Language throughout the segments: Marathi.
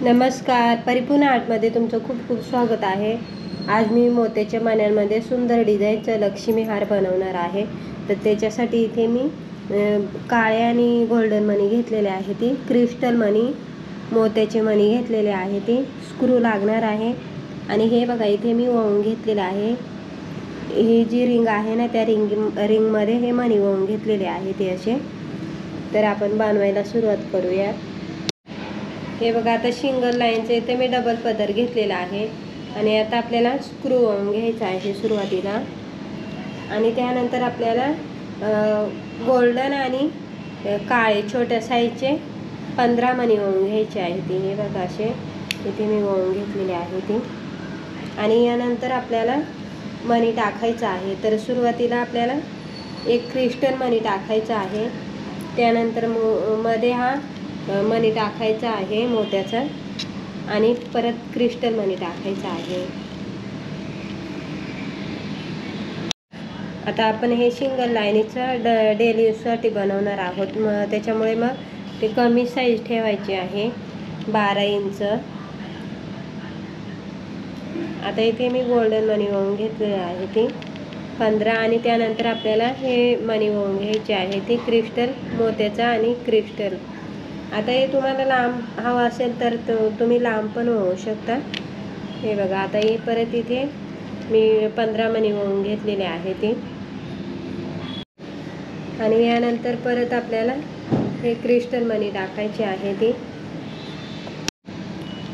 नमस्कार, परिपूर्ण आर्टमध्ये तुमचं खूप खूप स्वागत आहे। आज मी मोत्याच्या मण्यांमध्ये सुंदर डिझाईनचा लक्ष्मी हार बनवणार आहे। तर त्याच्यासाठी इथे मी काळे आणि गोल्डन मणी घेतलेले आहे, ती क्रिस्टल मणी मोत्याचे मणी घेतलेले आहे, ती स्क्रू लागणार आहे। आणि हे बघा इथे मी वळून घेतलेले आहे, ही जी रिंग आहे ना त्या रिंगमध्ये हे मणी वळून घेतलेले आहे ते असे। तर आपण बनवायला सुरुवात करूया। हे बघा आता सिंगल लाईनचे इथे मी डबल पदर घेतलेला आहे आणि आता आपल्याला स्क्रू वळून घ्यायचा आहे सुरुवातीला। आणि त्यानंतर आपल्याला गोल्डन आणि काळे छोट्या साईजचे 15 मणी वळून घ्यायचे आहे ती। हे बघा असे इथे मी वळून घेतलेले आहे ती। आणि यानंतर आपल्याला मणी टाकायचा आहे। तर सुरुवातीला आपल्याला एक क्रिस्टल मणी टाकायचा आहे, त्यानंतर मध्ये हा मणी टाकायचा आहे मोत्याचा आणि परत क्रिस्टल मणी टाकायचा आहे। आता आपण हे सिंगल लाईनीचं डेली यूजसाठी बनवणार आहोत, मग त्याच्यामुळे मग ते कमी साईज ठेवायची आहे, 12 इंच। आता इथे मी गोल्डन मणी वळून घेतलेले आहे ती 15 आणि त्यानंतर आपल्याला हे मणी वळून घ्यायचे आहे, ती क्रिस्टल मोत्याचा आणि क्रिस्टल। आता हे तुम्हाला लांब हवा असेल तर तुम्ही लांब पण वळू शकता। हे बघा आता हे परत इथे मी 15 मणी वळून घेतलेले आहे ती। आणि यानंतर परत आपल्याला हे क्रिस्टल मणी टाकायचे आहे ती।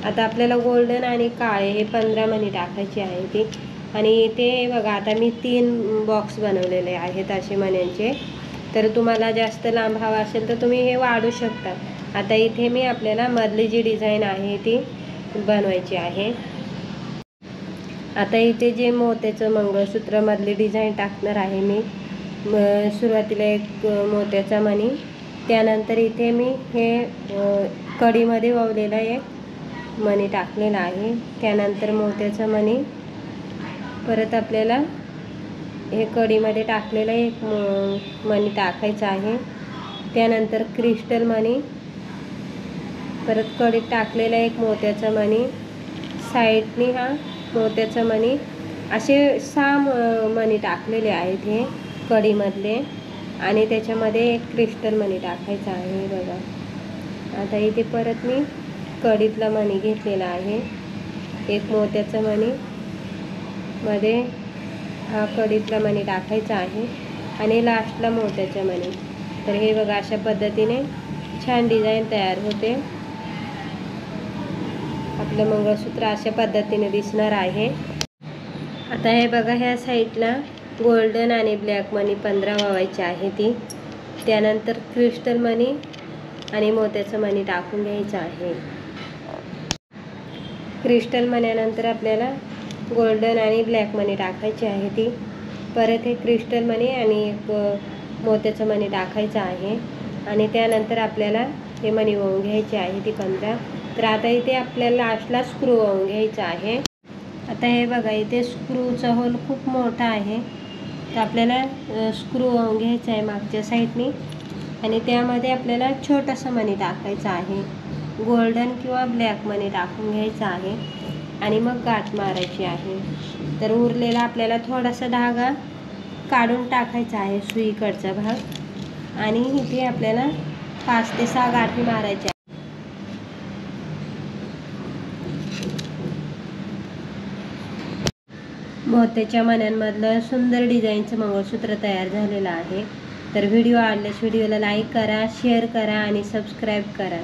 आता आपल्याला गोल्डन आणि काळे हे 15 मणी टाकायचे आहे ती। आणि इथे बघा आता मी 3 बॉक्स बनवलेले आहेत असे मण्यांचे। तर तुम्हाला जास्त लांब हवा असेल तर तुम्ही हे वाढू शकता। आता इथे मी आपल्याला मधली जी डिझाईन आहे ती बनवायची आहे। आता इथे जे मोत्याचं मंगळसूत्र मधली डिझाईन टाकणार आहे मी। सुरुवातीला एक मोत्याचा मणी, त्यानंतर इथे मी हे कडीमध्ये वळलेला एक मणी टाकलेला आहे, त्यानंतर मोत्याचं मणी, परत आपल्याला हे कडीमध्ये टाकलेला एक मणी टाकायचा आहे, त्यानंतर क्रिस्टल मणी, परत कडीत टाकलेला एक मोत्याचा मणी, साईडनी हा मोत्याचा मणी, असे 6 मणी टाकलेले आहेत हे कडीमधले। आणि त्याच्यामध्ये एक क्रिस्टल मणी टाकायचा आहे बघा। आता इथे परत मी कडीतला मणी घेतलेला आहे, एक मोत्याचा मणी, मध्ये हा कडीतला मणी टाकायचा आहे आणि लास्टला मोत्याचा मणी। तर हे बघा अशा पद्धतीने छान डिझाईन तयार होते। आपलं मंगळसूत्र अशा पद्धतीने दिसणार आहे। आता हे बघा ह्या साईडला गोल्डन आणि ब्लॅक मणी 15 वळवायचे आहे ती, त्यानंतर क्रिस्टल मणी आणि मोत्याचं मणी टाकून घ्यायचं आहे। क्रिस्टल मण्यानंतर आपल्याला गोल्डन आणि ब्लॅक मणी टाकायची आहे ती, परत हे क्रिस्टल मणी आणि एक मोत्याचं मणी टाकायचं आहे आणि त्यानंतर आपल्याला हे मणी वळून घ्यायचे आहे ती 15। तर आता इथे आपल्याला लास्टला स्क्रू वळून घ्यायचा आहे। आता हे बघा इथे स्क्रूचा होल खूप मोठा आहे, तर आपल्याला स्क्रू वळून घ्यायचा आहे मागच्या साईडनी आणि त्यामध्ये आपल्याला छोटासा मणी टाकायचा आहे, गोल्डन किंवा ब्लॅक मणी टाकून घ्यायचा आहे आणि मग गाठ मारायची आहे। तर उरलेला आपल्याला थोडासा धागा काढून टाकायचा आहे सुईकडचा भाग आणि इथे आपल्याला 5 ते 6 गाठी मारायच्या। मोत्याच्या मण्यांमधलं सुंदर डिझाईनचं मंगळसूत्र तयार झालेलं आहे। तर व्हिडिओ आवडल्यास व्हिडिओला लाईक करा, शेअर करा आणि सबस्क्राईब करा।